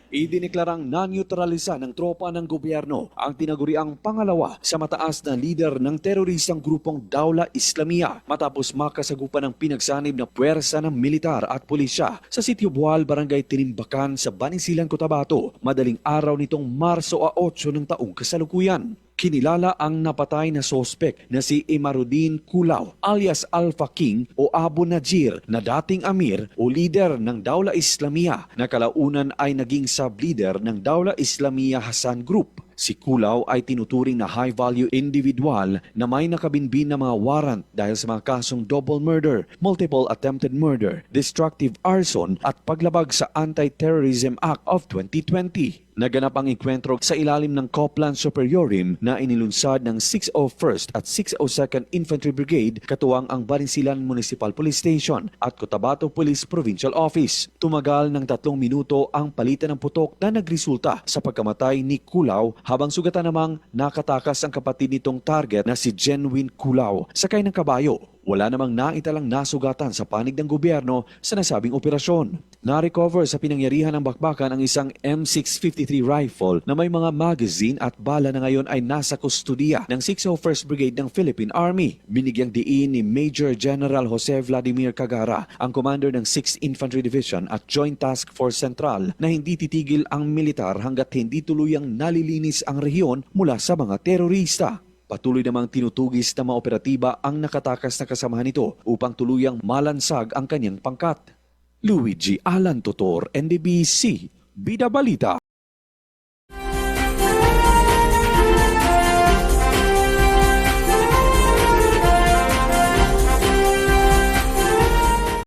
Idineklarang na-neutralisa ng tropa ng gobyerno ang tinaguriang pangalawa sa mataas na lider ng teroristang grupong Dawla Islamiyah matapos makasagupan ng pinagsanib na puwersa ng militar at pulisya sa Sitio Bual, Barangay Tinimbakan sa Banisilan, Cotabato, madaling araw nitong Marso 8 ng taong kasalukuyan. Kinilala ang napatay na sospek na si Imarudin Kulaw alias Alpha King o Abu Najir na dating amir o leader ng Dawla Islamiyah na kalaunan ay naging sub-leader ng Dawla Islamiyah Hassan Group. Si Kulaw ay tinuturing na high-value individual na may nakabinbin na mga warrant dahil sa mga kasong double murder, multiple attempted murder, destructive arson at paglabag sa Anti-Terrorism Act of 2020. Naganap ang enkwentro sa ilalim ng Copland Superiorim na inilunsad ng 601st at 602nd Infantry Brigade katuwang ang Banisilan Municipal Police Station at Cotabato Police Provincial Office. Tumagal ng 3 minuto ang palitan ng putok na nagresulta sa pagkamatay ni Kulaw habang sugatan namang nakatakas ang kapatid nitong target na si Jenwin Kulaw sakay ng kabayo. Wala namang naitalang nasugatan sa panig ng gobyerno sa nasabing operasyon. Na-recover sa pinangyarihan ng bakbakan ang isang M653 rifle na may mga magazine at bala na ngayon ay nasa kustudiya ng 601st Brigade ng Philippine Army. Binigyang diin ni Major General Jose Vladimir Cagara, ang commander ng 6th Infantry Division at Joint Task Force Central, na hindi titigil ang militar hanggat hindi tuluyang nalilinis ang rehiyon mula sa mga terorista. Patuloy namang tinutugis na mga operatiba ang nakatakas na kasamahan nito upang tuluyang malansag ang kanyang pangkat. Luigi Alan Totor, NDBC, Bida Balita.